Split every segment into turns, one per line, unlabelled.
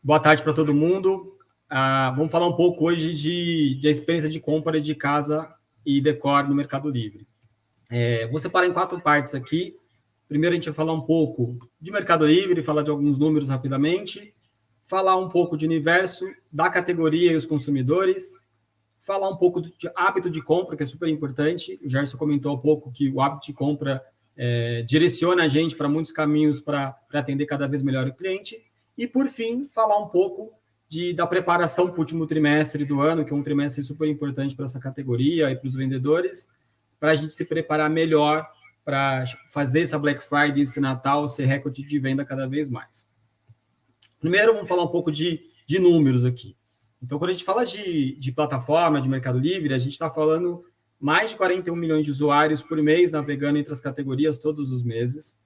Boa tarde para todo mundo. Vamos falar um pouco hoje de experiência de compra de casa e decor no Mercado Livre. Vou separar em 4 partes aqui. Primeiro, a gente vai falar um pouco de Mercado Livre, falar de alguns números rapidamente, falar um pouco de universo da categoria e os consumidores, falar um pouco de hábito de compra, que é super importante. O Gerson comentou há pouco que o hábito de compra direciona a gente para muitos caminhos para atender cada vez melhor o cliente. E, por fim, falar um pouco da preparação para o último trimestre do ano, que é um trimestre super importante para essa categoria e para os vendedores, para a gente se preparar melhor para fazer essa Black Friday, esse Natal, ser recorde de venda cada vez mais. Primeiro, vamos falar um pouco de números aqui. Então, quando a gente fala de plataforma, de Mercado Livre, a gente está falando mais de 41 milhões de usuários por mês navegando entre as categorias todos os meses.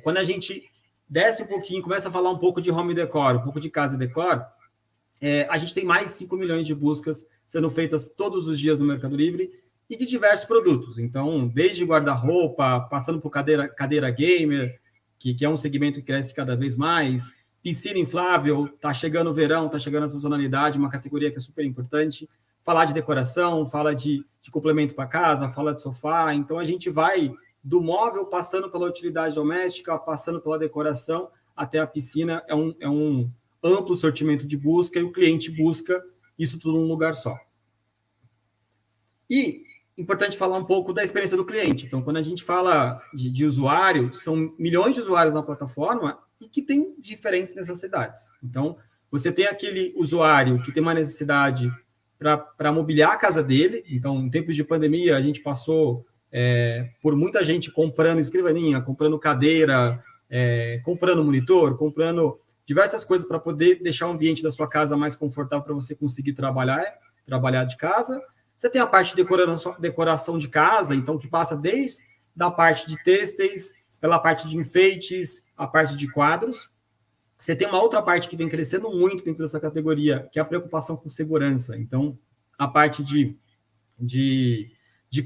Quando a gente desce um pouquinho, começa a falar um pouco de home decor, um pouco de casa e decor, a gente tem mais de 5 milhões de buscas sendo feitas todos os dias no Mercado Livre e de diversos produtos. Então, desde guarda-roupa, passando por cadeira gamer, que é um segmento que cresce cada vez mais, piscina inflável, está chegando o verão, está chegando a sazonalidade, uma categoria que é super importante, falar de decoração, fala de complemento para casa, fala de sofá. Então, a gente vai do móvel, passando pela utilidade doméstica, passando pela decoração, até a piscina, é um amplo sortimento de busca, e o cliente busca isso tudo num lugar só. E importante falar um pouco da experiência do cliente. Então, quando a gente fala de usuário, são milhões de usuários na plataforma e que têm diferentes necessidades. Então, você tem aquele usuário que tem uma necessidade para mobiliar a casa dele. Então, em tempos de pandemia, a gente passou por muita gente comprando escrivaninha, comprando cadeira, comprando monitor, comprando diversas coisas para poder deixar o ambiente da sua casa mais confortável para você conseguir trabalhar de casa. Você tem a parte de decoração de casa, então, que passa desde a parte de têxteis, pela parte de enfeites, a parte de quadros. Você tem uma outra parte que vem crescendo muito dentro dessa categoria, que é a preocupação com segurança. Então, a parte de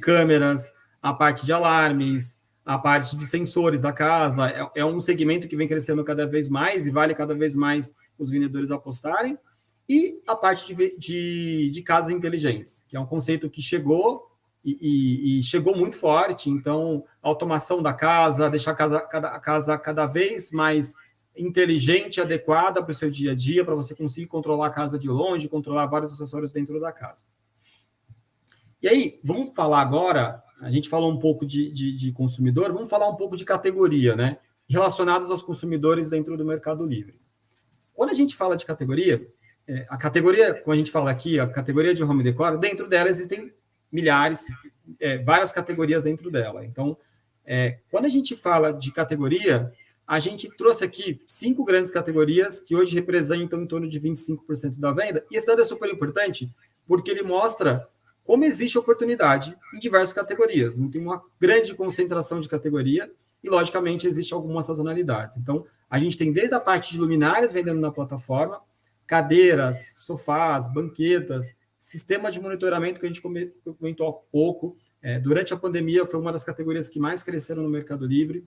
câmeras, a parte de alarmes, a parte de sensores da casa, é um segmento que vem crescendo cada vez mais e vale cada vez mais os vendedores apostarem. E a parte de casas inteligentes, que é um conceito que chegou e chegou muito forte. Então, automação da casa, deixar a casa cada vez mais inteligente, adequada para o seu dia a dia, para você conseguir controlar a casa de longe, controlar vários acessórios dentro da casa. E aí, vamos falar agora, a gente falou um pouco de consumidor, vamos falar um pouco de categoria, né? Relacionados aos consumidores dentro do Mercado Livre. Quando a gente fala de categoria, a categoria, como a gente fala aqui, a categoria de home decor, dentro dela existem milhares, várias categorias dentro dela. Então, quando a gente fala de categoria, a gente trouxe aqui 5 grandes categorias que hoje representam em torno de 25% da venda. E esse dado é super importante, porque ele mostra como existe oportunidade em diversas categorias. Não tem uma grande concentração de categoria e, logicamente, existe algumas sazonalidades. Então, a gente tem desde a parte de luminárias vendendo na plataforma, cadeiras, sofás, banquetas, sistema de monitoramento que a gente comentou há pouco. Durante a pandemia, foi uma das categorias que mais cresceram no Mercado Livre.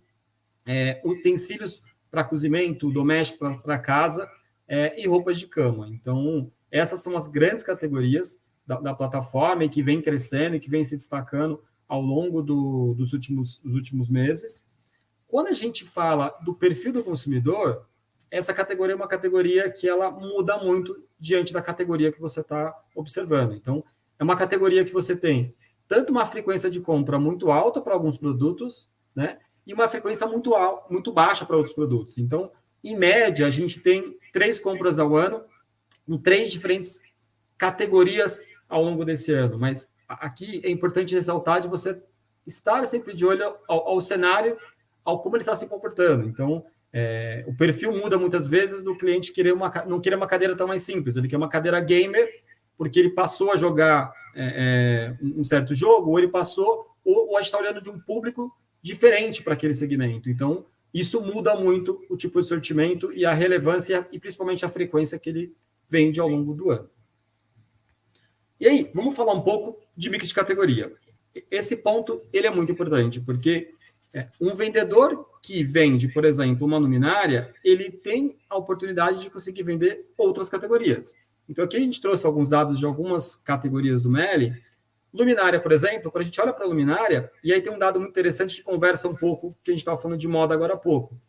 Utensílios para cozimento, doméstico para casa e roupas de cama. Então, essas são as grandes categorias da plataforma e que vem crescendo e que vem se destacando ao longo dos últimos meses. Quando a gente fala do perfil do consumidor, essa categoria é uma categoria que ela muda muito diante da categoria que você está observando. Então, é uma categoria que você tem tanto uma frequência de compra muito alta para alguns produtos, né, e uma frequência muito baixa para outros produtos. Então, em média, a gente tem 3 compras ao ano em 3 diferentes categorias ao longo desse ano. Mas aqui é importante ressaltar de você estar sempre de olho ao cenário, ao como ele está se comportando. Então, o perfil muda muitas vezes do cliente não querer uma cadeira tão mais simples, ele quer uma cadeira gamer, porque ele passou a jogar um certo jogo, ou ele passou, ou a gente está olhando de um público diferente para aquele segmento. Então, isso muda muito o tipo de sortimento e a relevância, e principalmente a frequência que ele vende ao longo do ano. E aí, vamos falar um pouco de mix de categoria. Esse ponto ele é muito importante, porque Um vendedor que vende, por exemplo, uma luminária, ele tem a oportunidade de conseguir vender outras categorias. Então, aqui a gente trouxe alguns dados de algumas categorias do MELI. Luminária, por exemplo, quando a gente olha para a luminária, e aí tem um dado muito interessante que conversa um pouco, que a gente estava falando de moda agora há pouco.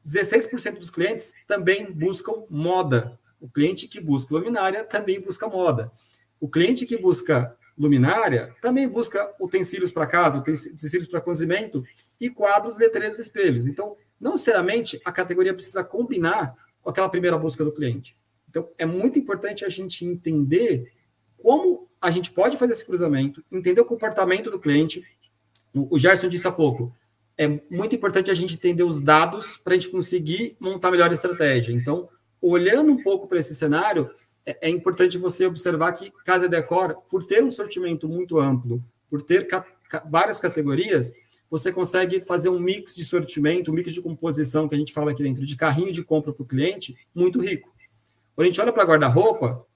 16% dos clientes também buscam moda. O cliente que busca luminária também busca moda. O cliente que busca luminária também busca utensílios para casa, utensílios para cozimento e quadros, letreiros e espelhos. Então, não necessariamente a categoria precisa combinar com aquela primeira busca do cliente. Então, é muito importante a gente entender como a gente pode fazer esse cruzamento, entender o comportamento do cliente. O Gerson disse há pouco, é muito importante a gente entender os dados para a gente conseguir montar a melhor estratégia. Então, olhando um pouco para esse cenário, é importante você observar que Casa Decor, por ter um sortimento muito amplo, por ter várias categorias, você consegue fazer um mix de sortimento, um mix de composição, que a gente fala aqui dentro, de carrinho de compra para o cliente, muito rico. Quando a gente olha para guarda-roupa,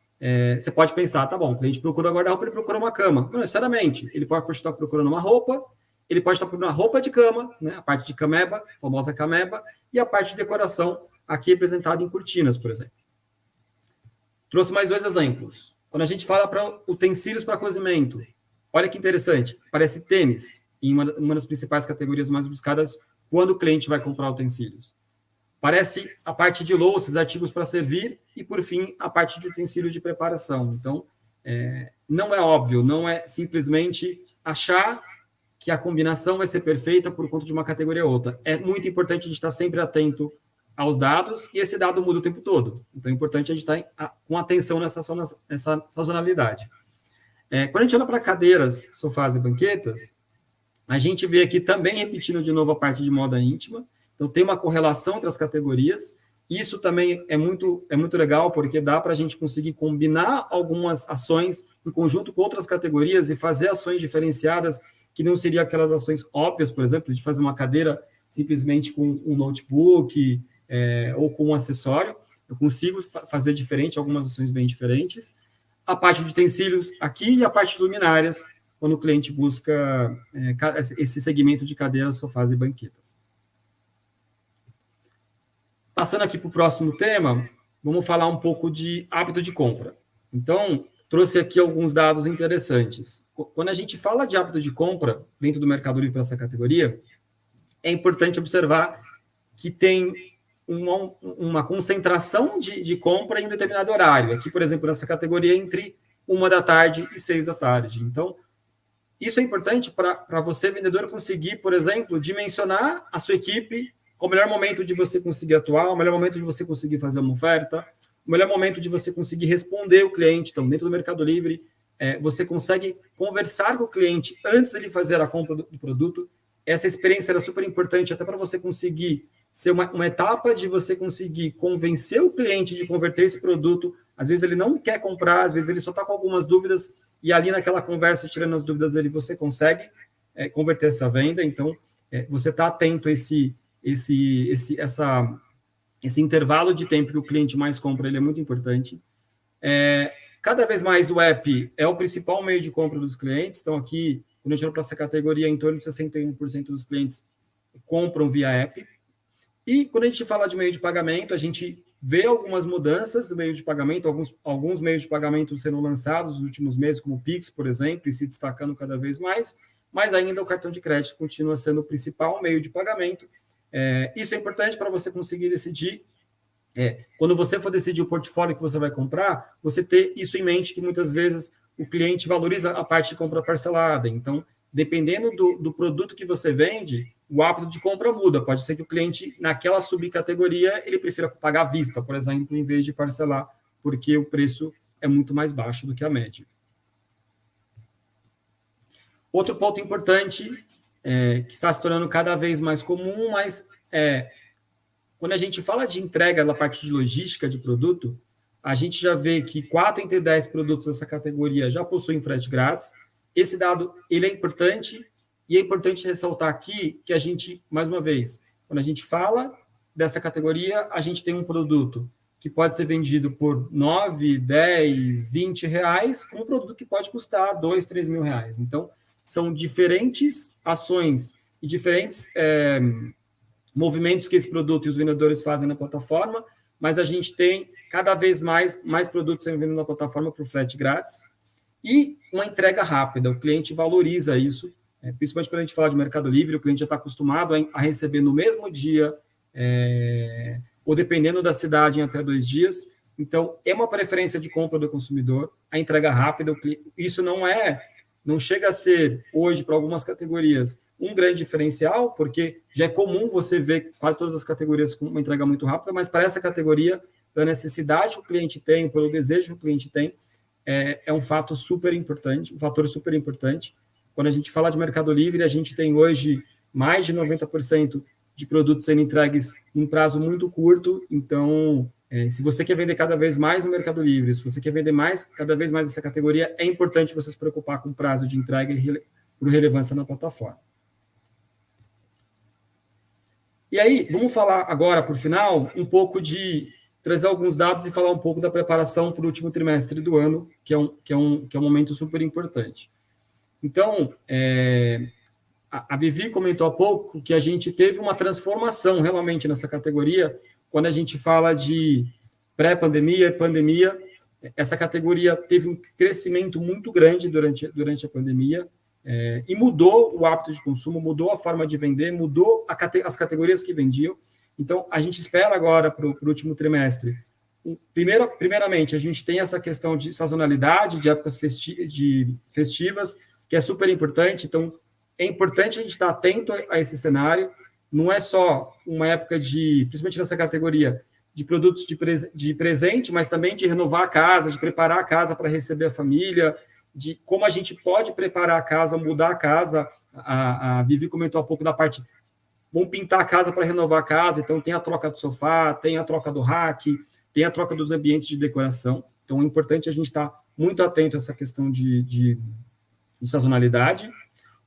você pode pensar, tá bom, o cliente procura guarda-roupa, ele procura uma cama. Não necessariamente. Ele pode estar procurando uma roupa, ele pode estar procurando uma roupa de cama, né, a parte de cameba, a famosa cameba, e a parte de decoração, aqui representada em cortinas, por exemplo. Trouxe mais 2 exemplos. Quando a gente fala para utensílios para cozimento, olha que interessante, parece tênis, em uma das principais categorias mais buscadas quando o cliente vai comprar utensílios. Parece a parte de louças, artigos para servir e, por fim, a parte de utensílios de preparação. Então, não é óbvio, não é simplesmente achar que a combinação vai ser perfeita por conta de uma categoria ou outra. É muito importante a gente estar sempre atento aos dados, e esse dado muda o tempo todo. Então, é importante a gente estar com atenção nessa sazonalidade. Quando a gente olha para cadeiras, sofás e banquetas, a gente vê aqui também, repetindo de novo a parte de moda íntima, então tem uma correlação entre as categorias. Isso também é muito legal, porque dá para a gente conseguir combinar algumas ações em conjunto com outras categorias e fazer ações diferenciadas, que não seriam aquelas ações óbvias, por exemplo, de fazer uma cadeira simplesmente com um notebook, ou com um acessório. Eu consigo fazer diferente, algumas ações bem diferentes. A parte de utensílios aqui e a parte de luminárias, quando o cliente busca esse segmento de cadeiras, sofás e banquetas. Passando aqui para o próximo tema, vamos falar um pouco de hábito de compra. Então, trouxe aqui alguns dados interessantes. Quando a gente fala de hábito de compra dentro do Mercado Livre para essa categoria, é importante observar que tem uma concentração de compra em um determinado horário. Aqui, por exemplo, nessa categoria, entre 13h e 18h. Então, isso é importante para você, vendedor, conseguir, por exemplo, dimensionar a sua equipe, o melhor momento de você conseguir atuar, o melhor momento de você conseguir fazer uma oferta, o melhor momento de você conseguir responder o cliente. Então, dentro do Mercado Livre, você consegue conversar com o cliente antes de ele fazer a compra do produto. Essa experiência era super importante até para você conseguir ser uma etapa de você conseguir convencer o cliente de converter esse produto. Às vezes ele não quer comprar, às vezes ele só está com algumas dúvidas, e ali naquela conversa, tirando as dúvidas dele, você consegue converter essa venda. Então, você está atento a esse intervalo de tempo que o cliente mais compra, ele é muito importante. Cada vez mais o app é o principal meio de compra dos clientes. Então, aqui, quando a gente olha para essa categoria, em torno de 61% dos clientes compram via app. E quando a gente fala de meio de pagamento, a gente vê algumas mudanças do meio de pagamento, alguns meios de pagamento sendo lançados nos últimos meses, como o Pix, por exemplo, e se destacando cada vez mais, mas ainda o cartão de crédito continua sendo o principal meio de pagamento. Isso é importante para você conseguir decidir. Quando você for decidir o portfólio que você vai comprar, você ter isso em mente, que muitas vezes o cliente valoriza a parte de compra parcelada. Então, dependendo do produto que você vende, o hábito de compra muda. Pode ser que o cliente, naquela subcategoria, ele prefira pagar à vista, por exemplo, em vez de parcelar, porque o preço é muito mais baixo do que a média. Outro ponto importante, que está se tornando cada vez mais comum, mas quando a gente fala de entrega na parte de logística de produto, a gente já vê que 4 entre 10 produtos dessa categoria já possuem frete grátis. Esse dado ele é importante, e é importante ressaltar aqui que a gente, mais uma vez, quando a gente fala dessa categoria, a gente tem um produto que pode ser vendido por 9, 10, 20 reais, com um produto que pode custar 2, 3 mil reais. Então, são diferentes ações e diferentes movimentos que esse produto e os vendedores fazem na plataforma, mas a gente tem cada vez mais produtos sendo vendidos na plataforma por frete grátis e uma entrega rápida. O cliente valoriza isso, principalmente quando a gente fala de Mercado Livre, o cliente já está acostumado a receber no mesmo dia, ou dependendo da cidade, em até 2 dias. Então, é uma preferência de compra do consumidor, a entrega rápida. Isso não chega a ser, hoje, para algumas categorias, um grande diferencial, porque já é comum você ver quase todas as categorias com uma entrega muito rápida, mas para essa categoria, pela necessidade que o cliente tem, pelo desejo que o cliente tem, é um fator super importante. Quando a gente fala de Mercado Livre, a gente tem hoje mais de 90% de produtos sendo entregues em prazo muito curto. Então, se você quer vender cada vez mais no Mercado Livre, se você quer vender cada vez mais essa categoria, é importante você se preocupar com o prazo de entrega e por relevância na plataforma. E aí, vamos falar agora, por final, um pouco trazer alguns dados e falar um pouco da preparação para o último trimestre do ano, que é um momento super importante. Então, a Vivi comentou há pouco que a gente teve uma transformação realmente nessa categoria. Quando a gente fala de pré-pandemia e pandemia, essa categoria teve um crescimento muito grande durante a pandemia, e mudou o hábito de consumo, mudou a forma de vender, mudou as categorias que vendiam. Então, a gente espera agora para o último trimestre. Primeiramente, a gente tem essa questão de sazonalidade, de épocas festivas, que é super importante. Então, é importante a gente estar atento a esse cenário. Não é só uma época principalmente nessa categoria, de produtos de presente, mas também de renovar a casa, de preparar a casa para receber a família, de como a gente pode preparar a casa, mudar a casa. A Vivi comentou há pouco da parte, vamos pintar a casa para renovar a casa, então tem a troca do sofá, tem a troca do rack, tem a troca dos ambientes de decoração. Então, é importante a gente estar muito atento a essa questão de sazonalidade.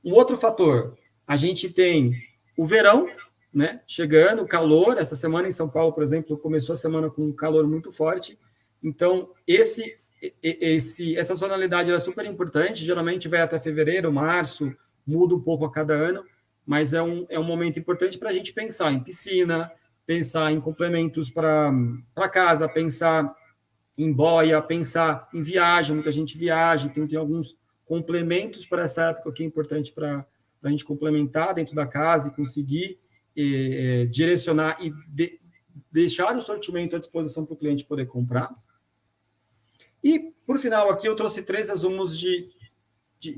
Um outro fator, a gente tem o verão, né, chegando, o calor. Essa semana em São Paulo, por exemplo, começou a semana com um calor muito forte. Então, essa sazonalidade era super importante. Geralmente vai até fevereiro, março, muda um pouco a cada ano, mas é um momento importante para a gente pensar em piscina, pensar em complementos para casa, pensar em boia, pensar em viagem. Muita gente viaja, então tem alguns complementos para essa época que é importante para a gente complementar dentro da casa e conseguir direcionar e deixar o sortimento à disposição para o cliente poder comprar. E, por final, aqui eu trouxe 3 resumos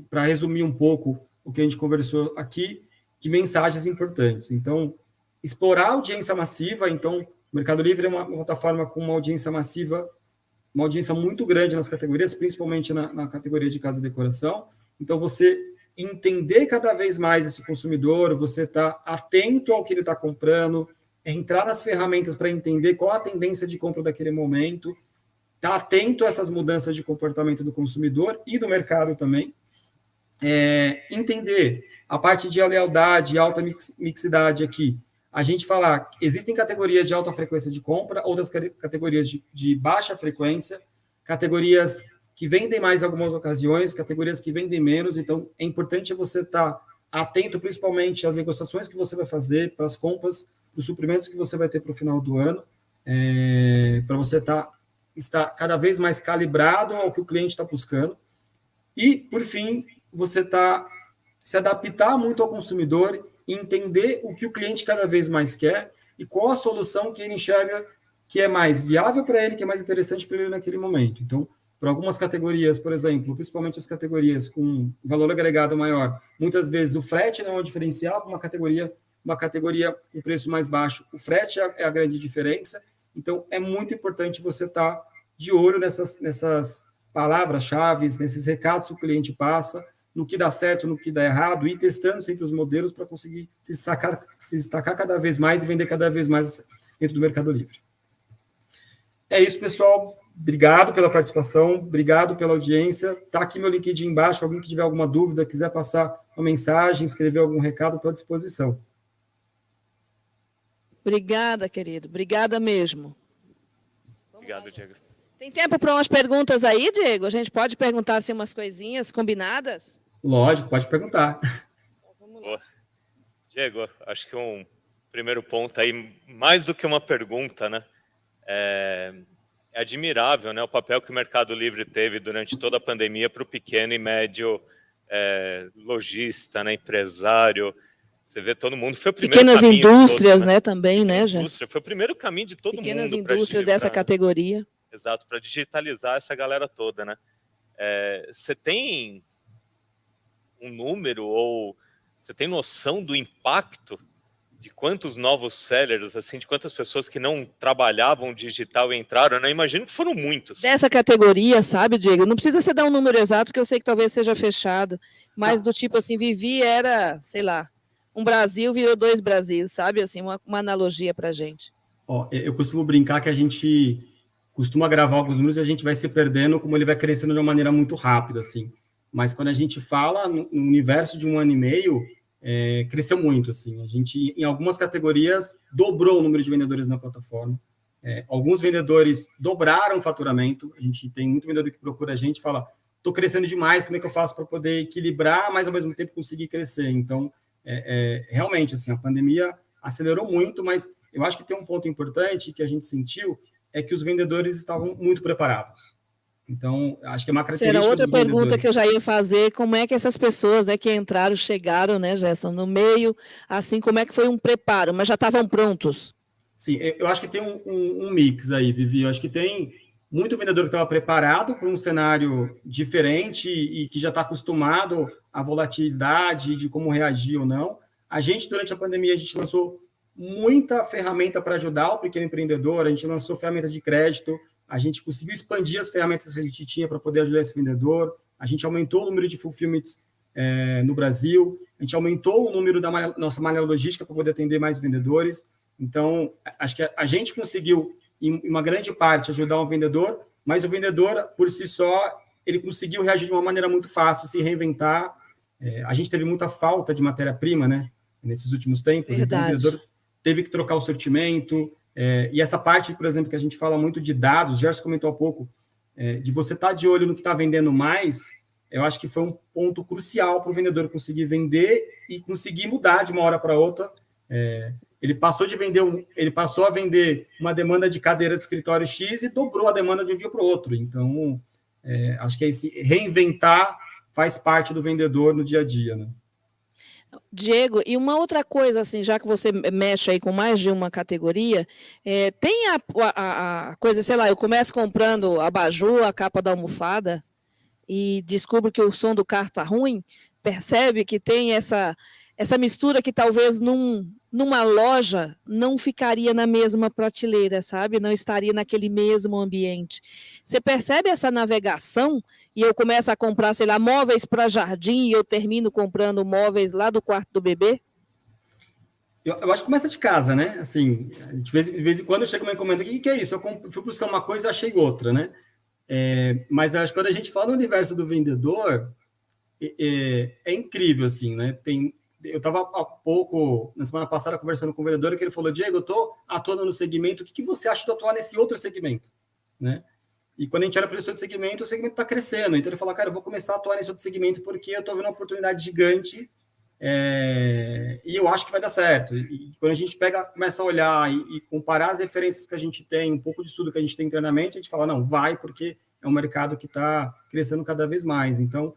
para resumir um pouco o que a gente conversou aqui, de mensagens importantes. Então, explorar a audiência massiva. Então, o Mercado Livre é uma plataforma com uma audiência massiva, uma audiência muito grande nas categorias, principalmente na categoria de casa e decoração. Então, você entender cada vez mais esse consumidor, você está atento ao que ele está comprando, entrar nas ferramentas para entender qual a tendência de compra daquele momento, estar atento a essas mudanças de comportamento do consumidor e do mercado também, entender a parte de lealdade, alta mixidade aqui. A gente falar, existem categorias de alta frequência de compra, outras categorias de baixa frequência, categorias que vendem mais em algumas ocasiões, categorias que vendem menos. Então, é importante você estar atento, principalmente às negociações que você vai fazer, para as compras, os suprimentos que você vai ter para o final do ano, para você estar cada vez mais calibrado ao que o cliente está buscando. E, por fim, você se adaptar muito ao consumidor, entender o que o cliente cada vez mais quer e qual a solução que ele enxerga que é mais viável para ele, que é mais interessante para ele naquele momento. Então, para algumas categorias, por exemplo, principalmente as categorias com valor agregado maior, muitas vezes o frete não é um diferencial. Para uma categoria com preço mais baixo, o frete é a grande diferença. Então, é muito importante você estar de olho nessas palavras-chave, nesses recados que o cliente passa, no que dá certo, no que dá errado, e testando sempre os modelos para conseguir se destacar cada vez mais e vender cada vez mais dentro do Mercado Livre. É isso, pessoal. Obrigado pela participação, obrigado pela audiência. Está aqui meu LinkedIn embaixo. Alguém que tiver alguma dúvida, quiser passar uma mensagem, escrever algum recado, estou à disposição.
Obrigada, querido. Obrigada mesmo.
Obrigado, Diego.
Tem tempo para umas perguntas aí, Diego? A gente pode perguntar assim, umas coisinhas combinadas?
Lógico, pode perguntar.
Boa. Diego, acho que um primeiro ponto aí, mais do que uma pergunta, né? É admirável, né, o papel que o Mercado Livre teve durante toda a pandemia para o pequeno e médio lojista, né, empresário. Você vê todo mundo, foi o primeiro
Pequenas
caminho
indústrias,
de todos,
né, também, né, já.
Indústria, foi o primeiro caminho de todo
Pequenas
mundo
indústrias dessa categoria.
Exato, para digitalizar essa galera toda, né? Você tem um número ou você tem noção do impacto de quantos novos sellers, assim, de quantas pessoas que não trabalhavam digital entraram, né? Imagino que foram muitos.
Dessa categoria, sabe, Diego? Não precisa você dar um número exato, que eu sei que talvez seja fechado, mas do tipo assim, Vivi era, sei lá, um Brasil virou 2 Brasis, sabe? Assim, uma analogia pra gente.
Ó, eu costumo brincar que a gente costuma gravar alguns números e a gente vai se perdendo como ele vai crescendo de uma maneira muito rápida, assim. Mas quando a gente fala no universo de 1 ano e meio, cresceu muito, assim. A gente, em algumas categorias, dobrou o número de vendedores na plataforma. Alguns vendedores dobraram o faturamento. A gente tem muito vendedor que procura a gente e fala, estou crescendo demais, como é que eu faço para poder equilibrar, mas ao mesmo tempo conseguir crescer? Então, realmente, assim, a pandemia acelerou muito, mas eu acho que tem um ponto importante que a gente sentiu, é que os vendedores estavam muito preparados. Então, acho que é uma característica
Será outra
dos
pergunta
vendedores.
que eu já ia fazer, como é que essas pessoas, né, que entraram, chegaram, né, Gerson, no meio, assim, como é que foi um preparo? Mas já estavam prontos?
Sim, eu acho que tem um mix aí, Vivi. Eu acho que tem muito vendedor que estava preparado para um cenário diferente e que já está acostumado à volatilidade de como reagir ou não. A gente, durante a pandemia, a gente lançou muita ferramenta para ajudar o pequeno empreendedor, a gente lançou ferramenta de crédito, a gente conseguiu expandir as ferramentas que a gente tinha para poder ajudar esse vendedor, a gente aumentou o número de fulfillments no Brasil, a gente aumentou o número da nossa malha logística para poder atender mais vendedores. Então, acho que a gente conseguiu, em uma grande parte, ajudar um vendedor, mas o vendedor, por si só, ele conseguiu reagir de uma maneira muito fácil, se reinventar. A gente teve muita falta de matéria-prima, né, nesses últimos tempos.
Verdade.
Então, o vendedor teve que trocar o sortimento. E essa parte, por exemplo, que a gente fala muito de dados, o Gerson comentou há pouco, de você estar de olho no que está vendendo mais, eu acho que foi um ponto crucial para o vendedor conseguir vender e conseguir mudar de uma hora para outra. Ele passou a vender uma demanda de cadeira de escritório X e dobrou a demanda de um dia para o outro. Então, acho que esse reinventar faz parte do vendedor no dia a dia, né?
Diego, e uma outra coisa, assim, já que você mexe aí com mais de uma categoria, tem a coisa, sei lá, eu começo comprando abajur, a capa da almofada, e descubro que o som do carro está ruim, percebe que tem essa mistura que talvez numa loja não ficaria na mesma prateleira, sabe? Não estaria naquele mesmo ambiente. Você percebe essa navegação e eu começo a comprar, sei lá, móveis para jardim e eu termino comprando móveis lá do quarto do bebê?
Eu acho que começa de casa, né? Assim, de vez em quando eu chego uma encomenda, o que é isso? Eu fui buscar uma coisa e achei outra, né? Mas acho que quando a gente fala no universo do vendedor, é incrível, assim, né? Eu estava há pouco, na semana passada, conversando com um vendedor, que ele falou, Diego, eu estou atuando no segmento, o que você acha de atuar nesse outro segmento? Né? E quando a gente olha para esse outro segmento, o segmento está crescendo. Então ele falou, cara, eu vou começar a atuar nesse outro segmento porque eu estou vendo uma oportunidade gigante e eu acho que vai dar certo. E quando a gente começa a olhar e comparar as referências que a gente tem, um pouco de estudo que a gente tem internamente, a gente fala, não, vai, porque é um mercado que está crescendo cada vez mais. Então,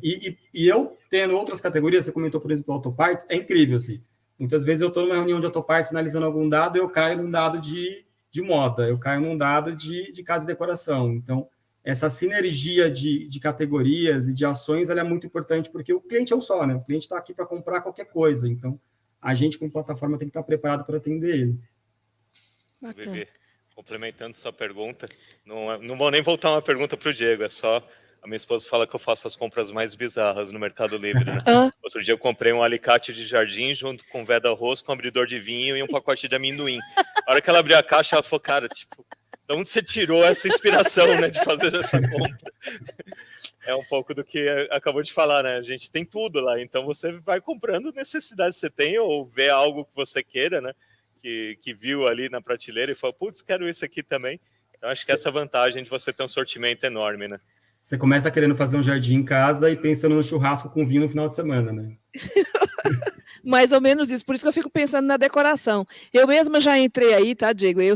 e eu tendo outras categorias, você comentou, por exemplo, autopartes, é incrível, assim. Muitas vezes eu estou numa reunião de autopartes analisando algum dado, eu caio num dado de moda, eu caio num dado de casa e decoração. Então, essa sinergia de categorias e de ações, ela é muito importante, porque o cliente é um só, né? O cliente está aqui para comprar qualquer coisa. Então, a gente, como plataforma, tem que estar preparado para atender ele.
Vivi, complementando sua pergunta, não vou nem voltar uma pergunta para o Diego, é só... A minha esposa fala que eu faço as compras mais bizarras no Mercado Livre, né? Outro dia eu comprei um alicate de jardim junto com veda-arroz, com abridor de vinho e um pacote de amendoim. A hora que ela abriu a caixa, ela falou, cara, tipo, de onde você tirou essa inspiração, né, de fazer essa compra? É um pouco do que acabou de falar, né? A gente tem tudo lá, então você vai comprando necessidades que você tem ou vê algo que você queira, né? Que viu ali na prateleira e falou, putz, quero isso aqui também. Então acho que essa vantagem de você ter um sortimento enorme, né?
você começa querendo fazer um jardim em casa e pensando no churrasco com vinho no final de semana, né?
Mais ou menos isso, por isso que eu fico pensando na decoração. Eu mesma já entrei aí, tá, Diego? Eu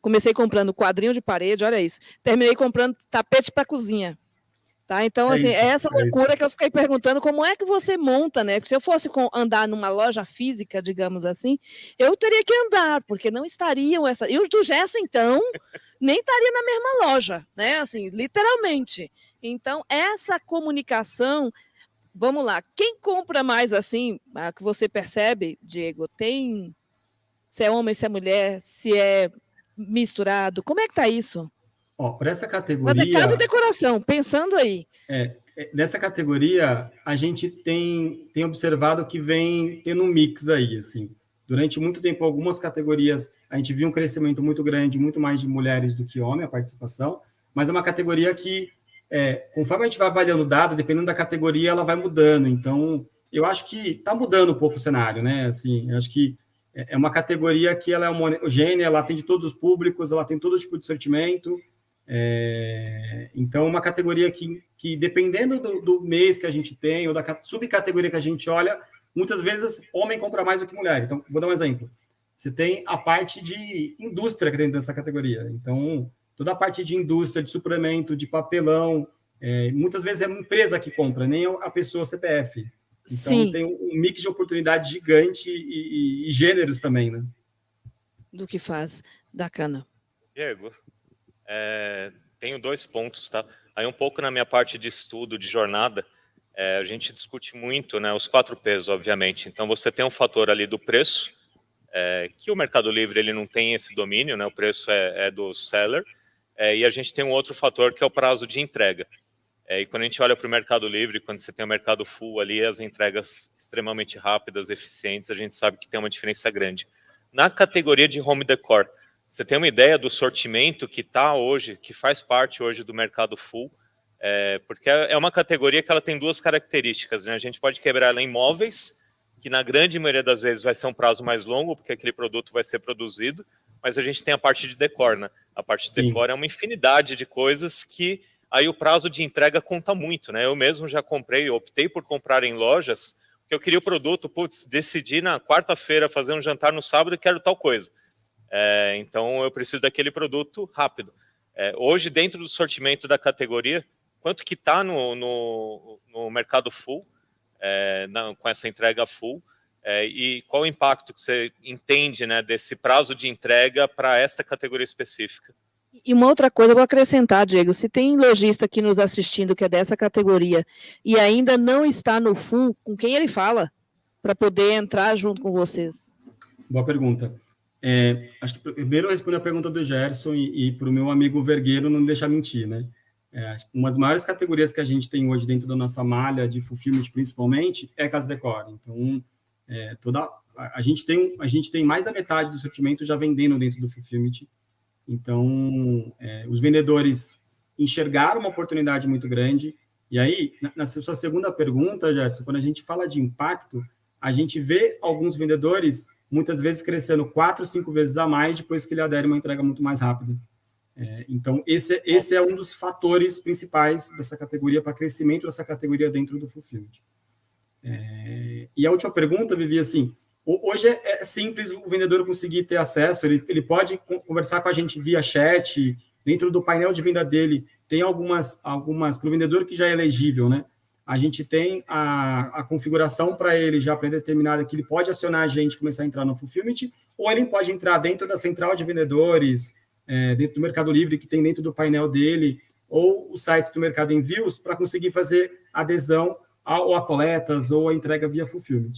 comecei comprando quadrinho de parede, olha isso. Terminei comprando tapete para cozinha. Tá? Então, assim, é essa loucura que eu fiquei perguntando, como é que você monta, né? Porque se eu fosse andar numa loja física, digamos assim, eu teria que andar, porque não estariam essa. E os do Gerson, então, nem estaria na mesma loja, né? Assim, literalmente. Então, essa comunicação, vamos lá, quem compra mais assim, a que você percebe, Diego, tem se é homem, se é mulher, se é misturado, como é que tá isso?
Ó, para essa categoria...
Casa e decoração, pensando aí.
Nessa categoria, a gente tem observado que vem tendo um mix aí, assim. Durante muito tempo, algumas categorias, a gente viu um crescimento muito grande, muito mais de mulheres do que homem, a participação, mas é uma categoria que, conforme a gente vai avaliando o dado, dependendo da categoria, ela vai mudando. Então, eu acho que está mudando um pouco o cenário, né? Assim, eu acho que é uma categoria que ela é homogênea, ela atende todos os públicos, ela tem todo tipo de sortimento. Então, uma categoria que dependendo do mês que a gente tem, ou da subcategoria que a gente olha, muitas vezes homem compra mais do que mulher. Então, vou dar um exemplo. Você tem a parte de indústria que dentro dessa categoria. Então, toda a parte de indústria, de suplemento, de papelão, muitas vezes é uma empresa que compra, nem a pessoa CPF. Então, sim, tem um mix de oportunidade gigante e gêneros também, né?
Do que faz da cana.
Diego, tenho 2 pontos, tá? Aí um pouco na minha parte de estudo, de jornada, a gente discute muito, né, os 4 P's, obviamente. Então, você tem um fator ali do preço, que o Mercado Livre ele não tem esse domínio, né? O preço é do seller, e a gente tem um outro fator que é o prazo de entrega. E quando a gente olha para o Mercado Livre, quando você tem o Mercado Full ali, as entregas extremamente rápidas, eficientes, a gente sabe que tem uma diferença grande. Na categoria de Home Decor, você tem uma ideia do sortimento que está hoje, que faz parte hoje do Mercado Full? Porque é uma categoria que ela tem 2 características, né? A gente pode quebrar ela em móveis, que na grande maioria das vezes vai ser um prazo mais longo, porque aquele produto vai ser produzido, mas a gente tem a parte de decor, né? A parte de decor é uma infinidade de coisas que aí o prazo de entrega conta muito, né? Eu mesmo já optei por comprar em lojas, porque eu queria o produto, decidi na quarta-feira fazer um jantar no sábado e quero tal coisa. Então eu preciso daquele produto rápido. Hoje, dentro do sortimento da categoria, quanto que está no mercado full, com essa entrega full, e qual o impacto que você entende, né, desse prazo de entrega para esta categoria específica?
E uma outra coisa, eu vou acrescentar, Diego, se tem lojista aqui nos assistindo que é dessa categoria e ainda não está no full, com quem ele fala para poder entrar junto com vocês?
Boa pergunta. Acho que primeiro eu respondo a pergunta do Gerson e para o meu amigo Vergueiro não me deixar mentir, né? Uma das maiores categorias que a gente tem hoje dentro da nossa malha de fulfillment, principalmente, é casa decor. Então, a gente tem mais da metade do sortimento já vendendo dentro do fulfillment. Então, os vendedores enxergaram uma oportunidade muito grande. E aí, na sua segunda pergunta, Gerson, quando a gente fala de impacto, a gente vê alguns vendedores muitas vezes crescendo 4, 5 vezes a mais depois que ele adere uma entrega muito mais rápida. Então, esse é um dos fatores principais dessa categoria, para crescimento dessa categoria dentro do fulfillment. E a última pergunta, Vivi, assim, hoje é simples o vendedor conseguir ter acesso, ele pode conversar com a gente via chat, dentro do painel de venda dele, tem algumas para o vendedor que já é elegível, né? A gente tem a configuração para ele já pré-determinada, que ele pode acionar a gente e começar a entrar no fulfillment, ou ele pode entrar dentro da central de vendedores, dentro do Mercado Livre, que tem dentro do painel dele, ou os sites do Mercado Envios, para conseguir fazer adesão ou a coletas, ou a entrega via fulfillment.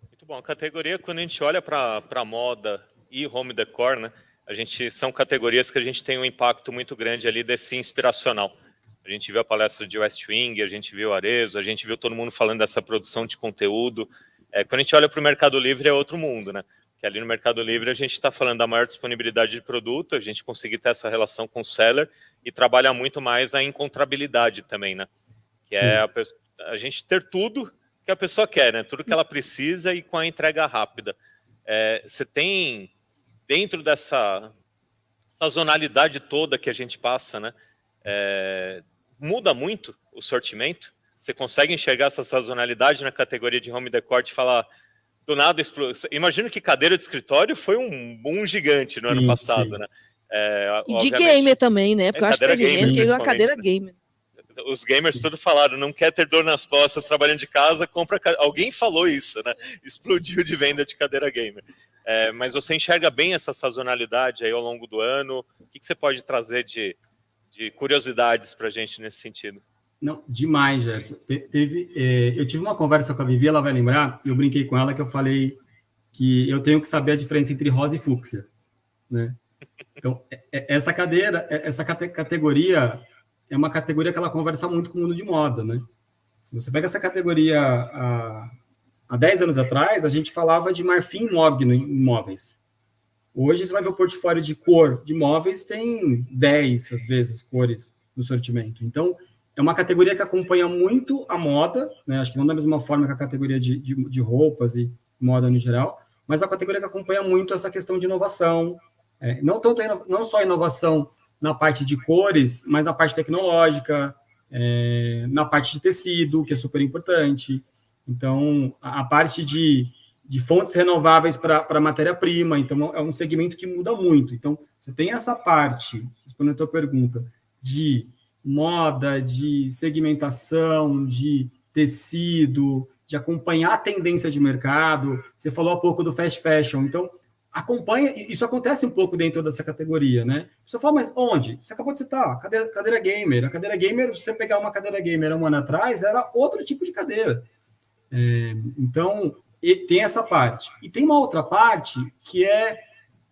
Muito bom. A categoria, quando a gente olha para moda e home decor, né, são categorias que a gente tem um impacto muito grande ali desse inspiracional. A gente viu a palestra de West Wing, a gente viu Arezzo, a gente viu todo mundo falando dessa produção de conteúdo. Quando a gente olha para o Mercado Livre, é outro mundo, né? Que ali no Mercado Livre a gente está falando da maior disponibilidade de produto, a gente conseguir ter essa relação com o seller e trabalhar muito mais a encontrabilidade também, né? Que é a gente ter tudo que a pessoa quer, né? Tudo que ela precisa e com a entrega rápida. Você tem, dentro dessa sazonalidade toda que a gente passa, né? Muda muito o sortimento? Você consegue enxergar essa sazonalidade na categoria de home decor e falar, do nada, imagino que cadeira de escritório foi um boom gigante no ano passado, né?
E de gamer também, né? Porque eu acho que teve gente que usou a cadeira gamer.
Os gamers todos falaram, não quer ter dor nas costas trabalhando de casa, compra... Alguém falou isso, né? Explodiu de venda de cadeira gamer. Mas você enxerga bem essa sazonalidade aí ao longo do ano? O que você pode trazer de curiosidades para a gente nesse sentido?
Não, demais, Gerson. Eu tive uma conversa com a Vivi, ela vai lembrar, eu brinquei com ela que eu falei que eu tenho que saber a diferença entre rosa e fúcsia, né? Então, essa categoria é uma categoria que ela conversa muito com o mundo de moda, né? Se você pega essa categoria há 10 anos atrás, a gente falava de marfim mogno em móveis. Hoje, você vai ver o portfólio de cor de móveis, tem 10, às vezes, cores no sortimento. Então, é uma categoria que acompanha muito a moda, né? Acho que não da mesma forma que a categoria de roupas e moda no geral, mas a categoria que acompanha muito essa questão de inovação. Não só inovação na parte de cores, mas na parte tecnológica, na parte de tecido, que é super importante. Então, a parte de fontes renováveis para matéria-prima. Então, é um segmento que muda muito. Então, você tem essa parte, respondendo a tua pergunta, de moda, de segmentação, de tecido, de acompanhar a tendência de mercado. Você falou há pouco do fast fashion. Então, acompanha, isso acontece um pouco dentro dessa categoria, né? Você fala, mas onde? Você acabou de citar, cadeira gamer. A cadeira gamer, se você pegar uma cadeira gamer um ano atrás, era outro tipo de cadeira. Então, tem essa parte. E tem uma outra parte que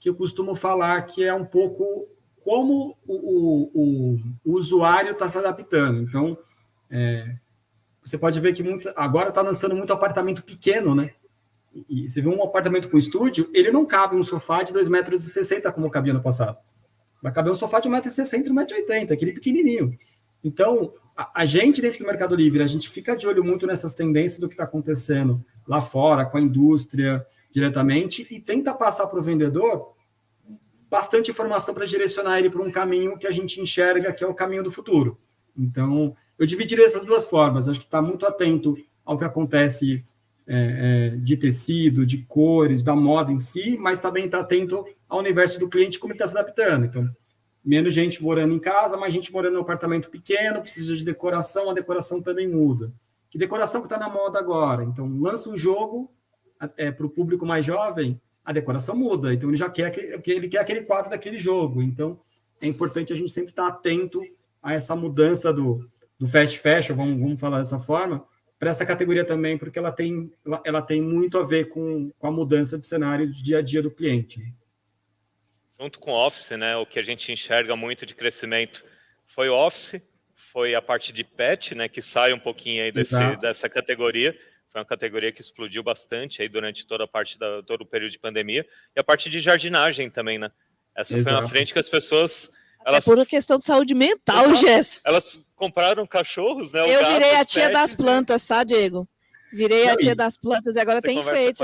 eu costumo falar que é um pouco como o usuário está se adaptando. Então, você pode ver que agora está lançando muito apartamento pequeno, né? E você vê um apartamento com estúdio, ele não cabe um sofá de 2,60 metros como cabia no passado. Vai caber um sofá de 1,60 m, 1,80 m, aquele pequenininho. Então, a gente dentro do Mercado Livre, a gente fica de olho muito nessas tendências do que está acontecendo lá fora, com a indústria diretamente, e tenta passar para o vendedor bastante informação para direcionar ele para um caminho que a gente enxerga que é o caminho do futuro. Então, eu dividiria essas duas formas. Acho que está muito atento ao que acontece de tecido, de cores, da moda em si, mas também está atento ao universo do cliente, como ele está se adaptando. Então, menos gente morando em casa, mais gente morando em um apartamento pequeno, precisa de decoração, a decoração também muda. Que decoração que está na moda agora? Então, lança um jogo para o público mais jovem, a decoração muda. Então, ele já quer aquele quadro daquele jogo. Então, é importante a gente sempre estar atento a essa mudança do fast fashion, vamos falar dessa forma, para essa categoria também, porque ela tem muito a ver com a mudança de cenário do dia a dia do cliente.
Junto com o Office, né, o que a gente enxerga muito de crescimento foi o Office, foi a parte de pet, né, que sai um pouquinho aí dessa categoria. Foi uma categoria que explodiu bastante aí durante toda a parte todo o período de pandemia. E a parte de jardinagem também, né? Essa foi uma frente que as pessoas...
por uma questão de saúde mental, Jess.
Elas compraram cachorros, né?
Eu virei a tia das plantas, tá, Diego? Virei a tia das plantas e agora tem enfeite.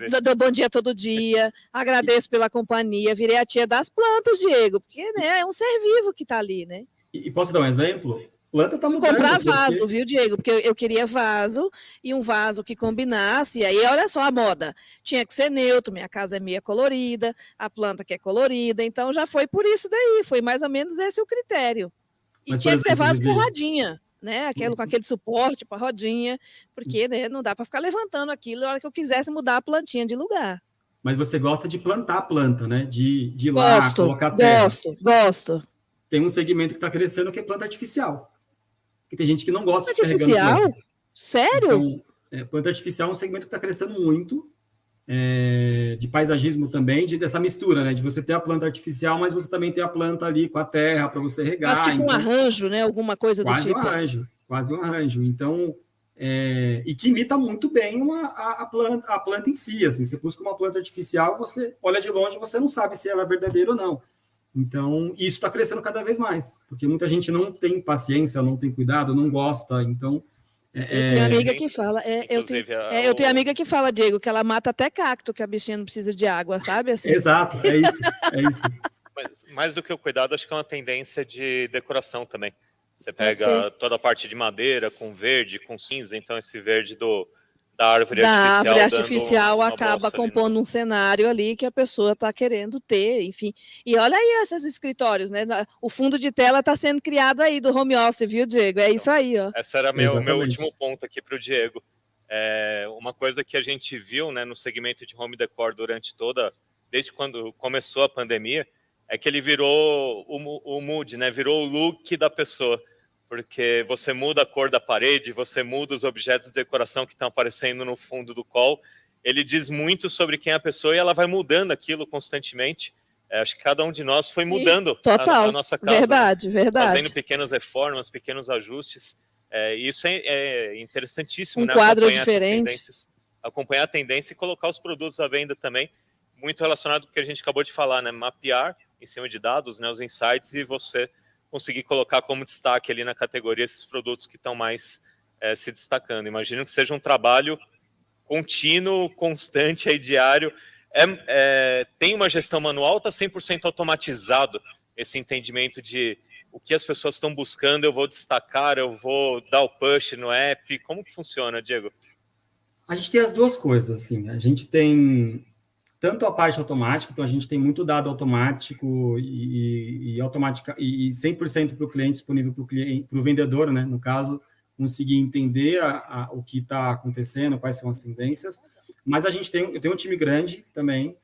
Eu dou bom dia todo dia, agradeço pela companhia, virei a tia das plantas, Diego, porque né, é um ser vivo que está ali, né?
E posso dar um exemplo? Planta tá mudando.
Comprar vaso, viu, Diego? Porque eu queria vaso e um vaso que combinasse. E aí, olha só a moda. Tinha que ser neutro, minha casa é meia colorida, a planta que é colorida. Então, já foi por isso daí. Foi mais ou menos esse o critério. E mas, tinha que ser vaso com rodinha, né? Com aquele suporte para rodinha, porque né, não dá para ficar levantando aquilo na hora que eu quisesse mudar a plantinha de lugar.
Mas você gosta de plantar a planta, né? De ir lá, colocar terra.
Gosto.
Tem um segmento que está crescendo que é planta artificial. Porque tem gente que não gosta
de artificial? Sério?
Então, planta artificial é um segmento que está crescendo muito, de paisagismo também, dessa mistura, né? De você ter a planta artificial, mas você também ter a planta ali com a terra para você regar.
Faz tipo um arranjo, né? Alguma coisa do tipo.
Quase um arranjo. Então, e que imita muito bem a planta em si. Assim, você busca uma planta artificial, você olha de longe, você não sabe se ela é verdadeira ou não. Então, isso está crescendo cada vez mais, porque muita gente não tem paciência, não tem cuidado, não gosta, então...
Eu tenho amiga que fala, eu tenho amiga que fala, Diego, que ela mata até cacto, que a bichinha não precisa de água, sabe? Assim.
Exato, é isso.
Mas, mais do que o cuidado, acho que é uma tendência de decoração também. Você pega toda a parte de madeira com verde, com cinza, então esse verde da árvore
artificial acaba compondo um cenário ali que a pessoa está querendo ter, enfim. E olha aí esses escritórios, né? O fundo de tela está sendo criado aí do home office, viu, Diego? É isso aí, ó.
Esse era meu último ponto aqui para o Diego. Uma coisa que a gente viu, né, no segmento de home decor desde quando começou a pandemia, é que ele virou o mood, né? Virou o look da pessoa. Porque você muda a cor da parede, você muda os objetos de decoração que estão aparecendo no fundo do call. Ele diz muito sobre quem é a pessoa e ela vai mudando aquilo constantemente. Acho que cada um de nós foi mudando a nossa casa.
Verdade, né? Verdade.
Fazendo pequenas reformas, pequenos ajustes. Isso é interessantíssimo, né?
Quadro diferente.
Acompanhar a tendência e colocar os produtos à venda também. Muito relacionado com o que a gente acabou de falar, né? Mapear em cima de dados, né? Os insights e você conseguir colocar como destaque ali na categoria esses produtos que estão mais se destacando. Imagino que seja um trabalho contínuo, constante, aí, diário. Tem uma gestão manual ou está 100% automatizado esse entendimento de o que as pessoas estão buscando, eu vou destacar, eu vou dar o push no app? Como que funciona, Diego?
A gente tem as duas coisas, assim. A gente tem tanto a parte automática, então a gente tem muito dado automático e 100% para o cliente, disponível para o vendedor, né? No caso, conseguir entender o que está acontecendo, quais são as tendências. Mas eu tenho um time grande também,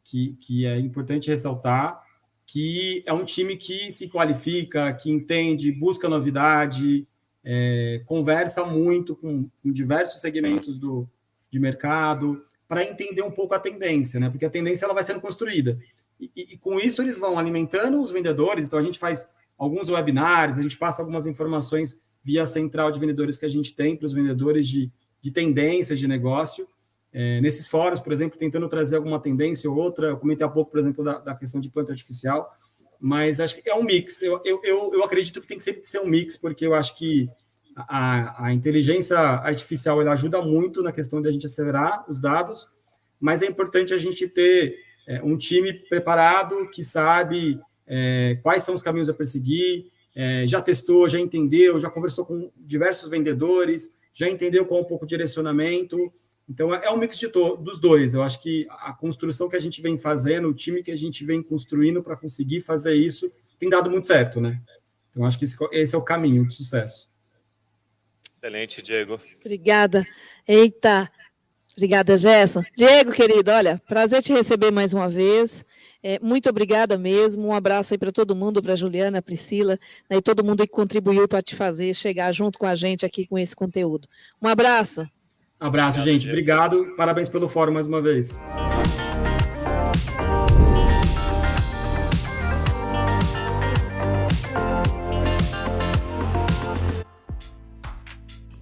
que é importante ressaltar, que é um time que se qualifica, que entende, busca novidade, conversa muito com diversos segmentos de mercado, para entender um pouco a tendência, né? Porque a tendência ela vai sendo construída. E com isso eles vão alimentando os vendedores. Então a gente faz alguns webinars, a gente passa algumas informações via a central de vendedores que a gente tem para os vendedores de tendências de negócio. Nesses fóruns, por exemplo, tentando trazer alguma tendência ou outra. Eu comentei há pouco, por exemplo, da questão de planta artificial, mas acho que é um mix. Eu acredito que tem que sempre ser um mix, porque eu acho que a inteligência artificial ela ajuda muito na questão de a gente acelerar os dados, mas é importante a gente ter um time preparado, que sabe quais são os caminhos a perseguir, já testou, já entendeu, já conversou com diversos vendedores, já entendeu qual é um pouco o direcionamento. Então, é um mix dos dois. Eu acho que a construção que a gente vem fazendo, o time que a gente vem construindo para conseguir fazer isso, tem dado muito certo, né? Então, acho que esse é o caminho de sucesso.
Excelente, Diego.
Obrigada. Eita. Obrigada, Gerson. Diego, querido, olha, prazer te receber mais uma vez. Muito obrigada mesmo. Um abraço aí para todo mundo, para a Juliana, a Priscila, né, e todo mundo que contribuiu para te fazer chegar junto com a gente aqui com esse conteúdo. Um abraço.
Abraço, obrigado, gente. Diego. Obrigado. Parabéns pelo fórum mais uma vez.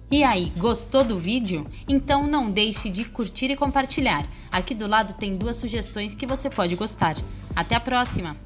E aí, gostou do vídeo? Então não deixe de curtir e compartilhar. Aqui do lado tem 2 sugestões que você pode gostar. Até a próxima!